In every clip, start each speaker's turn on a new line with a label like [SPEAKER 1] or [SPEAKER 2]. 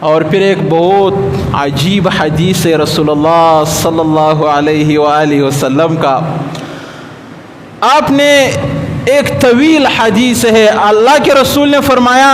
[SPEAKER 1] اور پھر ایک بہت عجیب حدیث ہے رسول اللہ صلی اللہ علیہ وآلہ وسلم کا. آپ نے ایک طویل حدیث ہے، اللہ کے رسول نے فرمایا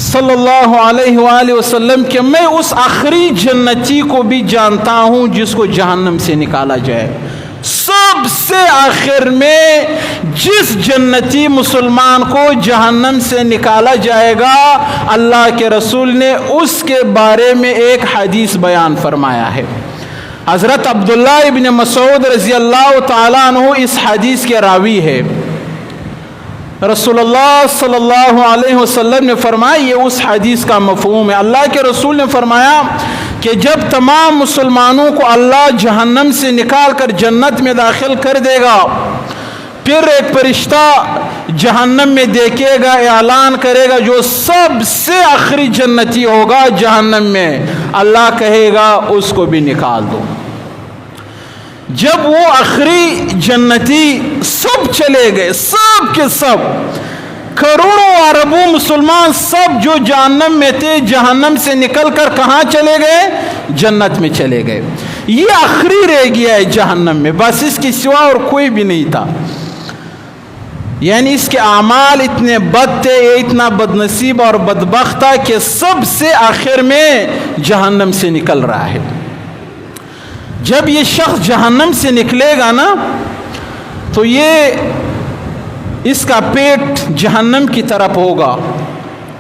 [SPEAKER 1] صلی اللہ علیہ وآلہ وسلم کہ میں اس آخری جنتی کو بھی جانتا ہوں جس کو جہنم سے نکالا جائے. سب سے آخر میں جس جنتی مسلمان کو جہنم سے نکالا جائے گا، اللہ کے رسول نے اس کے بارے میں ایک حدیث بیان فرمایا ہے. حضرت عبداللہ ابن مسعود رضی اللہ تعالیٰ عنہ اس حدیث کے راوی ہے. رسول اللہ صلی اللہ علیہ وسلم نے فرمایا، یہ اس حدیث کا مفہوم ہے. اللہ کے رسول نے فرمایا کہ جب تمام مسلمانوں کو اللہ جہنم سے نکال کر جنت میں داخل کر دے گا، پھر ایک فرشتہ جہنم میں دیکھے گا، اعلان کرے گا جو سب سے آخری جنتی ہوگا جہنم میں، اللہ کہے گا اس کو بھی نکال دو. جب وہ آخری جنتی سب چلے گئے، سب کے سب کروڑوں اربوں مسلمان سب جو جہنم میں تھے، جہنم سے نکل کر کہاں چلے گئے؟ جنت میں چلے گئے. یہ آخری رہ گیا ہے جہنم میں، بس اس کے سوا اور کوئی بھی نہیں تھا. یعنی اس کے اعمال اتنے بد تھے، یہ اتنا بد نصیب اور بدبخت تھا کہ سب سے آخر میں جہنم سے نکل رہا ہے. جب یہ شخص جہنم سے نکلے گا نا، تو یہ اس کا پیٹ جہنم کی طرف ہوگا،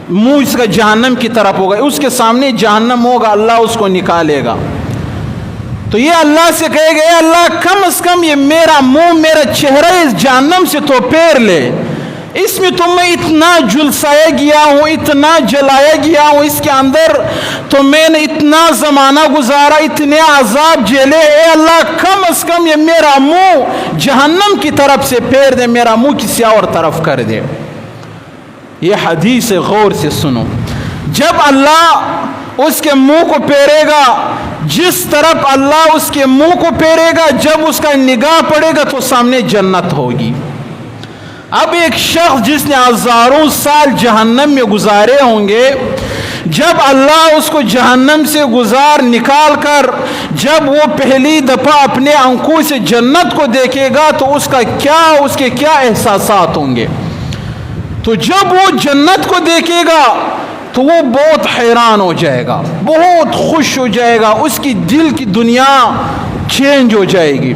[SPEAKER 1] منہ اس کا جہنم کی طرف ہوگا، اس کے سامنے جہنم ہوگا، اللہ اس کو نکالے گا. تو یہ اللہ سے کہے گا، اے اللہ کم از کم یہ میرا منہ، میرا چہرہ اس جہنم سے تو پھیر لے. اس میں تو میں اتنا جلسایا گیا ہوں، اتنا جلایا گیا ہوں، اس کے اندر تو میں نے اتنا زمانہ گزارا، اتنے عذاب جھیلے. اے اللہ کم از کم یہ میرا منہ جہنم کی طرف سے پھیر دے، میرا منہ کسی اور طرف کر دے. یہ حدیث غور سے سنو. جب اللہ اس کے منہ کو پھیرے گا، جس طرف اللہ اس کے منہ کو پھیرے گا، جب اس کا نگاہ پڑے گا تو سامنے جنت ہوگی. اب ایک شخص جس نے ہزاروں سال جہنم میں گزارے ہوں گے، جب اللہ اس کو جہنم سے نکال کر جب وہ پہلی دفعہ اپنے آنکھوں سے جنت کو دیکھے گا تو اس کے کیا احساسات ہوں گے. تو جب وہ جنت کو دیکھے گا تو وہ بہت حیران ہو جائے گا، بہت خوش ہو جائے گا، اس کی دل کی دنیا چینج ہو جائے گی.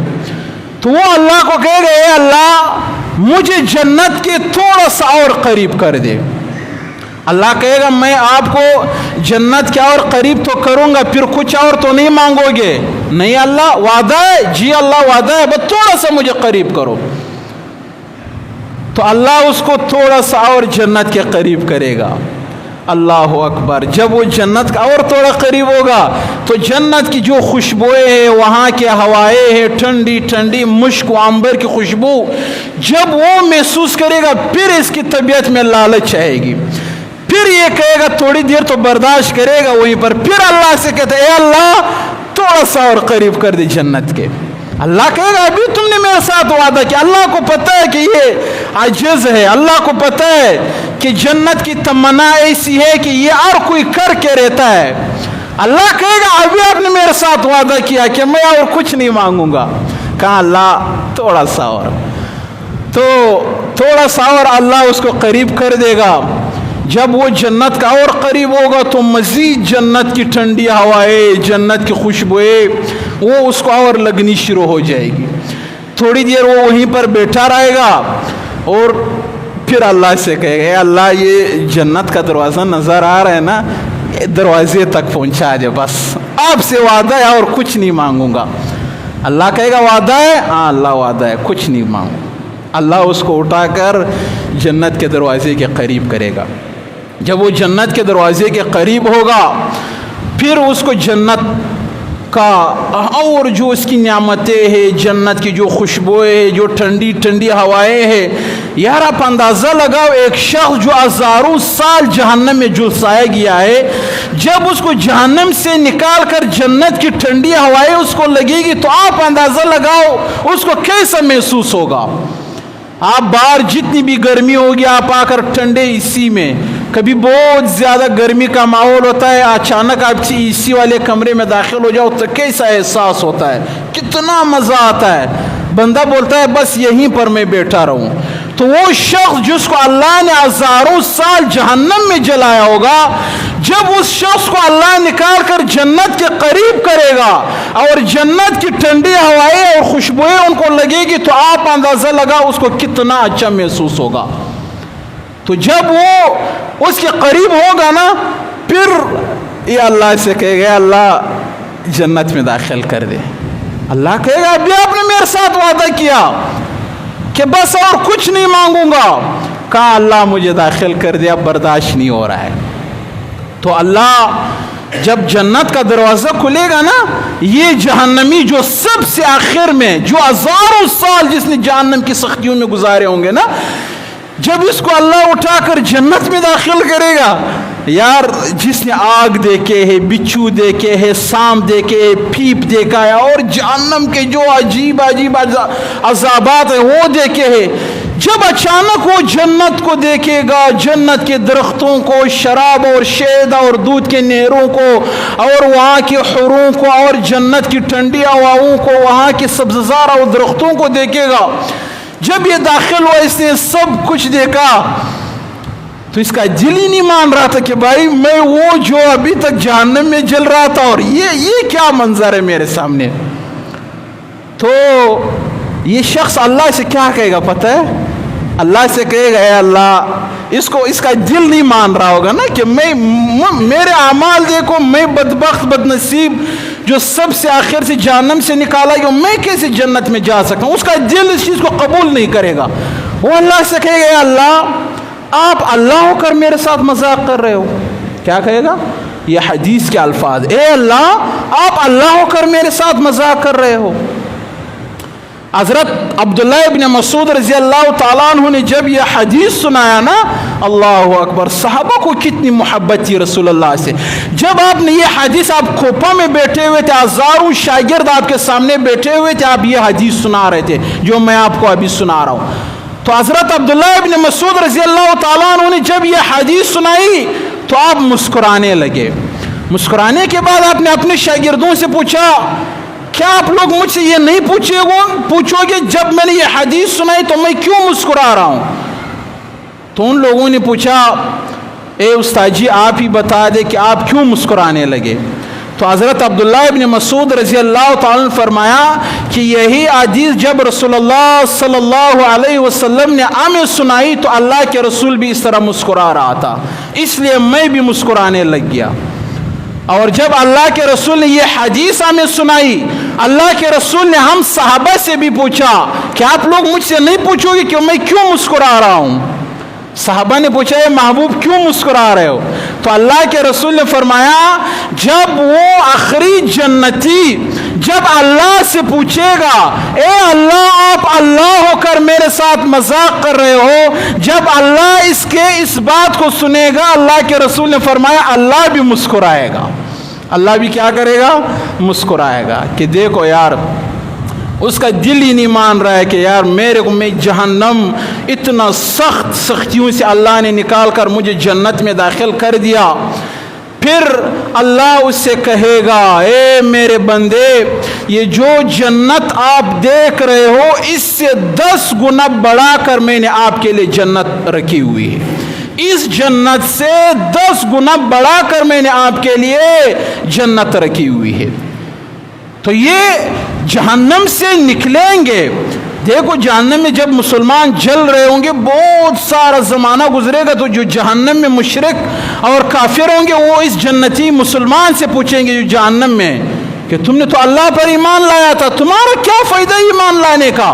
[SPEAKER 1] تو وہ اللہ کو کہے گا، اے اللہ مجھے جنت کے تھوڑا سا اور قریب کر دے. اللہ کہے گا میں آپ کو جنت کے اور قریب تو کروں گا، پھر کچھ اور تو نہیں مانگو گے؟ نہیں اللہ وعدہ ہے. جی اللہ وعدہ ہے، بس تھوڑا سا مجھے قریب کرو. تو اللہ اس کو تھوڑا سا اور جنت کے قریب کرے گا. اللہ اکبر. جب وہ جنت کا اور تھوڑا قریب ہوگا تو جنت کی جو خوشبوئیں ہیں، وہاں کے ہوائیں ہیں، ٹھنڈی ٹھنڈی مشک و عنبر کی خوشبو، جب وہ محسوس کرے گا پھر اس کی طبیعت میں لالچ آئے گی. پھر یہ کہے گا تھوڑی دیر تو برداشت کرے گا وہیں پر. پھر اللہ سے کہتا ہے، اے اللہ تھوڑا سا اور قریب کر دے جنت کے. اللہ کہے گا ابھی تم نے میرے ساتھ وعدہ کیا. اللہ کو پتہ ہے کہ یہ عاجز ہے، اللہ کو پتہ ہے کہ جنت کی تمنا ایسی ہے کہ یہ اور کوئی کر کے رہتا ہے. اللہ کہے گا ابھی آپ نے میرے ساتھ وعدہ کیا کہ میں اور کچھ نہیں مانگوں گا. کہا اللہ تھوڑا سا اور. تو تھوڑا سا اور اللہ اس کو قریب کر دے گا. جب وہ جنت کا اور قریب ہوگا تو مزید جنت کی ٹھنڈی ہوائیں، جنت کی خوشبوئیں وہ اس کو اور لگنی شروع ہو جائے گی. تھوڑی دیر وہ وہیں پر بیٹھا رہے گا اور پھر اللہ سے کہے گا، اے اللہ یہ جنت کا دروازہ نظر آ رہا ہے نا، یہ دروازے تک پہنچا دے، بس آپ سے وعدہ ہے اور کچھ نہیں مانگوں گا. اللہ کہے گا وعدہ ہے؟ ہاں اللہ وعدہ ہے، کچھ نہیں مانگوں. اللہ اس کو اٹھا کر جنت کے دروازے کے قریب کرے گا. جب وہ جنت کے دروازے کے قریب ہوگا پھر اس کو جنت کا اور جو اس کی نعمتیں ہیں، جنت کی جو خوشبوئیں ہیں، جو ٹھنڈی ٹھنڈی ہوائیں ہیں. یار آپ اندازہ لگاؤ، ایک شخص جو ہزاروں سال جہنم میں جلسایا گیا ہے، جب اس کو جہنم سے نکال کر جنت کی ٹھنڈی ہوائیں اس کو لگے گی تو آپ اندازہ لگاؤ اس کو کیسا محسوس ہوگا. آپ باہر جتنی بھی گرمی ہوگی، آپ آ کر ٹھنڈے اسی میں کبھی بہت زیادہ گرمی کا ماحول ہوتا ہے، اچانک آپ اے سی والے کمرے میں داخل ہو جاؤ تو کیسا احساس ہوتا ہے، کتنا مزہ آتا ہے، بندہ بولتا ہے بس یہیں پر میں بیٹھا رہوں۔ تو وہ شخص جس کو اللہ نے ہزاروں سال جہنم میں جلایا ہوگا، جب اس شخص کو اللہ نکال کر جنت کے قریب کرے گا اور جنت کی ٹھنڈی ہوائیں اور خوشبوئیں ان کو لگے گی تو آپ اندازہ لگا اس کو کتنا اچھا محسوس ہوگا۔ تو جب وہ اس کے قریب ہوگا نا، پھر یہ اللہ سے کہے گا اللہ جنت میں داخل کر دے۔ اللہ کہے گا ابھی آپ نے میرے ساتھ وعدہ کیا کہ بس اور کچھ نہیں مانگوں گا، کہا اللہ مجھے داخل کر دیا، برداشت نہیں ہو رہا ہے۔ تو اللہ جب جنت کا دروازہ کھلے گا نا، یہ جہنمی جو سب سے آخر میں، جو ہزاروں سال جس نے جہنم کی سختیوں میں گزارے ہوں گے نا، جب اس کو اللہ اٹھا کر جنت میں داخل کرے گا، یار جس نے آگ دیکھے ہے، بچھو دیکھے ہے، سانپ دیکھے ہے، پھیپ دیکھا ہے، اور جہنم کے جو عجیب عجیب عذابات ہیں وہ دیکھے ہے، جب اچانک وہ جنت کو دیکھے گا، جنت کے درختوں کو، شراب اور شہد اور دودھ کے نہروں کو، اور وہاں کے حوروں کو، اور جنت کی ٹھنڈی ہواؤں کو، وہاں کے سبززار اور درختوں کو دیکھے گا، جب یہ داخل ہوا اس نے سب کچھ دیکھا تو اس کا دل ہی نہیں مان رہا تھا کہ بھائی میں وہ جو ابھی تک جہنم میں جل رہا تھا اور یہ کیا منظر ہے میرے سامنے۔ تو یہ شخص اللہ سے کیا کہے گا پتہ ہے؟ اللہ سے کہے گا اے اللہ، اس کا دل نہیں مان رہا ہوگا نا کہ میرے اعمال دیکھو، میں بدبخت بد نصیب جو سب سے آخر سے جہنم سے نکالا گیا، میں کیسے جنت میں جا سکتا ہوں؟ اس کا دل اس چیز کو قبول نہیں کرے گا۔ وہ اللہ سے کہے گا اے اللہ، آپ اللہ ہو کر میرے ساتھ مذاق کر رہے ہو۔ کیا کہے گا؟ یہ حدیث کے الفاظ، اے اللہ آپ اللہ ہو کر میرے ساتھ مذاق کر رہے ہو۔ حضرت عبداللہ ابن مسعود رضی اللہ تعالیٰ عنہ نے جب یہ حدیث سنایا نا، اللہ اکبر، صحابہ کو کتنی محبت تھی رسول اللہ سے۔ جب آپ نے یہ حدیث، آپ کھوپا میں بیٹھے ہوئے تھے، ہزاروں شاگرد آپ کے سامنے بیٹھے ہوئے تھے، آپ یہ حدیث سنا رہے تھے جو میں آپ کو ابھی سنا رہا ہوں۔ تو حضرت عبداللہ ابن مسعود رضی اللہ تعالیٰ عنہ نے جب یہ حدیث سنائی تو آپ مسکرانے لگے۔ مسکرانے کے بعد آپ نے اپنے شاگردوں سے پوچھا کیا آپ لوگ مجھ سے یہ نہیں پوچھو گے جب میں نے یہ حدیث سنائی تو میں کیوں مسکرا رہا ہوں؟ تو ان لوگوں نے پوچھا اے استاد جی آپ ہی بتا دیں کہ آپ کیوں مسکرانے لگے۔ تو حضرت عبداللہ ابن مسعود رضی اللہ تعالیٰ نے فرمایا کہ یہی حدیث جب رسول اللہ صلی اللہ علیہ وسلم نے ہمیں سنائی تو اللہ کے رسول بھی اس طرح مسکرا رہا تھا، اس لیے میں بھی مسکرانے لگ گیا۔ اور جب اللہ کے رسول نے یہ حدیث ہمیں سنائی، اللہ کے رسول نے ہم صحابہ سے بھی پوچھا کہ آپ لوگ مجھ سے نہیں پوچھو گے کہ میں کیوں مسکرا رہا ہوں؟ صحابہ نے پوچھا اے محبوب کیوں مسکرا رہے ہو؟ تو اللہ کے رسول نے فرمایا جب وہ آخری جنتی جب اللہ سے پوچھے گا اے اللہ آپ اللہ ہو کر میرے ساتھ مذاق کر رہے ہو، جب اللہ اس بات کو سنے گا، اللہ کے رسول نے فرمایا اللہ بھی مسکرائے گا۔ اللہ بھی کیا کرے گا؟ مسکرائے گا کہ دیکھو یار اس کا دل ہی نہیں مان رہا ہے کہ یار میں جہنم اتنا سختیوں سے اللہ نے نکال کر مجھے جنت میں داخل کر دیا۔ پھر اللہ اس سے کہے گا اے میرے بندے یہ جو جنت آپ دیکھ رہے ہو اس سے 10 گنا بڑھا کر میں نے آپ کے لیے جنت رکھی ہوئی ہے، اس جنت سے 10 گنا بڑھا کر میں نے آپ کے لیے جنت رکھی ہوئی ہے۔ تو یہ جہنم سے نکلیں گے، دیکھو جہنم میں جب مسلمان جل رہے ہوں گے بہت سارا زمانہ گزرے گا تو جو جہنم میں مشرک اور کافر ہوں گے وہ اس جنتی مسلمان سے پوچھیں گے جو جہنم میں کہ تم نے تو اللہ پر ایمان لایا تھا، تمہارا کیا فائدہ ایمان لانے کا؟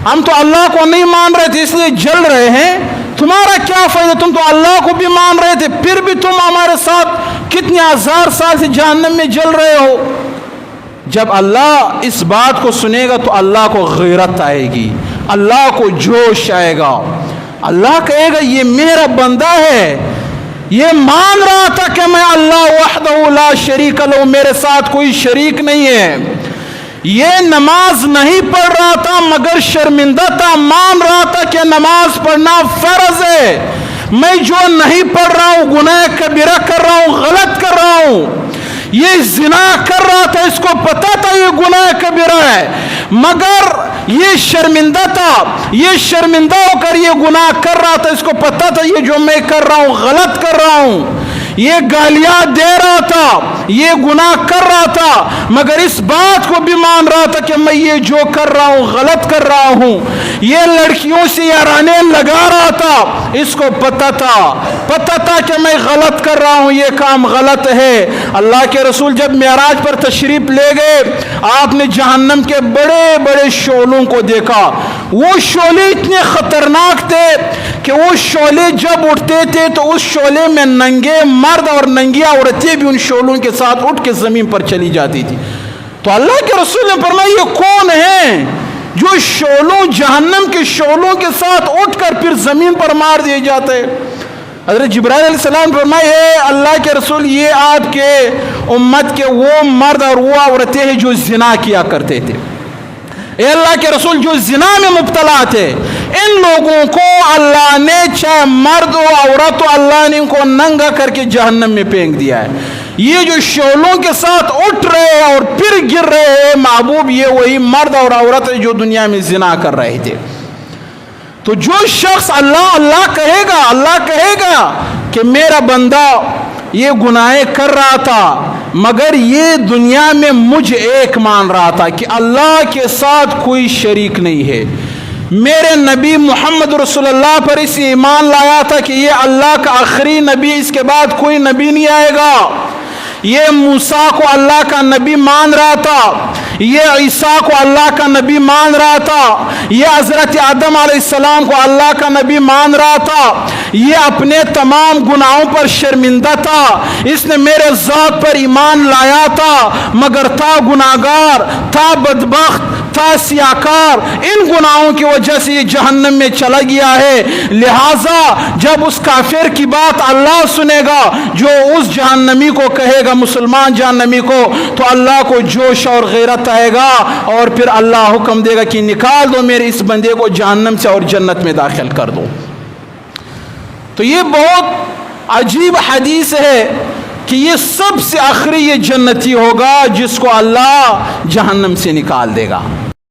[SPEAKER 1] ہم تو اللہ کو نہیں مان رہے تھے اس لیے جل رہے ہیں، تمہارا کیا فائدہ؟ تم تو اللہ کو بھی مان رہے تھے پھر بھی تم ہمارے ساتھ کتنے ہزار سال سے جہنم میں جل رہے ہو۔ جب اللہ اس بات کو سنے گا تو اللہ کو غیرت آئے گی، اللہ کو جوش آئے گا، اللہ کہے گا یہ میرا بندہ ہے، یہ مان رہا تھا کہ میں اللہ وحدہ لا شریک لہ، میرے ساتھ کوئی شریک نہیں ہے، یہ نماز نہیں پڑھ رہا تھا مگر شرمندہ تھا، مان رہا تھا کہ نماز پڑھنا فرض ہے، میں جو نہیں پڑھ رہا ہوں گناہ کبیرہ کر رہا ہوں, غلط کر رہا ہوں. یہ زنا کر رہا تھا, اس کو پتا تھا یہ گناہ کبیرہ ہے, مگر یہ شرمندہ تھا, یہ شرمندہ ہو کر یہ گناہ کر رہا تھا. اس کو پتا تھا یہ جو میں کر رہا ہوں غلط کر رہا ہوں, یہ گالیاں دے رہا تھا, یہ گناہ کر رہا تھا, مگر اس بات کو بھی مان رہا تھا کہ میں یہ جو کر رہا ہوں غلط کر رہا ہوں. یہ لڑکیوں سے یارانے لگا رہا تھا, اس کو پتا تھا کہ میں غلط کر رہا ہوں, یہ کام غلط ہے. اللہ کے رسول جب معراج پر تشریف لے گئے, آپ نے جہنم کے بڑے بڑے شعلوں کو دیکھا. وہ شعلے اتنے خطرناک تھے کہ وہ شعلے جب اٹھتے تھے تو اس شعلے میں ننگے مرد اور ننگیاں عورتیں بھی ان شعلوں کے ساتھ اٹھ کے زمین پر چلی جاتی تھی. تو اللہ کے رسول نے فرمایا یہ کون ہیں جو شعلوں, جہنم کے شعلوں کے ساتھ اٹھ کر پھر زمین پر مار دیے جاتے. حضرت جبرائیل علیہ السلام فرمائے اے اللہ کے رسول یہ آپ کے امت کے وہ مرد اور وہ عورتیں ہیں جو زنا کیا کرتے تھے. اے اللہ کے رسول جو زنا میں مبتلا تھے, ان لوگوں کو اللہ نے چاہے مرد و عورت و اللہ نے ان کو ننگا کر کے جہنم میں پھینک دیا ہے. یہ جو شعلوں کے ساتھ اٹھ رہے اور پھر گر رہے ہیں محبوب, یہ وہی مرد اور عورت جو دنیا میں زنا کر رہے تھے. تو جو شخص اللہ کہے گا کہ میرا بندہ یہ گناہیں کر رہا تھا مگر یہ دنیا میں مجھ ایک مان رہا تھا کہ اللہ کے ساتھ کوئی شریک نہیں ہے, میرے نبی محمد رسول اللہ پر اس ایمان لایا تھا کہ یہ اللہ کا آخری نبی, اس کے بعد کوئی نبی نہیں آئے گا. یہ موسیٰ کو اللہ کا نبی مان رہا تھا, یہ عیسیٰ کو اللہ کا نبی مان رہا تھا, یہ حضرت آدم علیہ السلام کو اللہ کا نبی مان رہا تھا. یہ اپنے تمام گناہوں پر شرمندہ تھا, اس نے میرے ذات پر ایمان لایا تھا مگر تھا گناہگار, تھا بدبخت, تھا سیاکار. ان گناہوں کی وجہ سے یہ جہنم میں چلا گیا ہے. لہٰذا جب اس کافر کی بات اللہ سنے گا جو اس جہنمی کو کہے گا, مسلمان جہنمی کو, تو اللہ کو جوش اور غیرت آئے گا اور پھر اللہ حکم دے گا کہ نکال دو میرے اس بندے کو جہنم سے اور جنت میں داخل کر دو. تو یہ بہت عجیب حدیث ہے کہ یہ سب سے آخری یہ جنتی ہوگا جس کو اللہ جہنم سے نکال دے گا.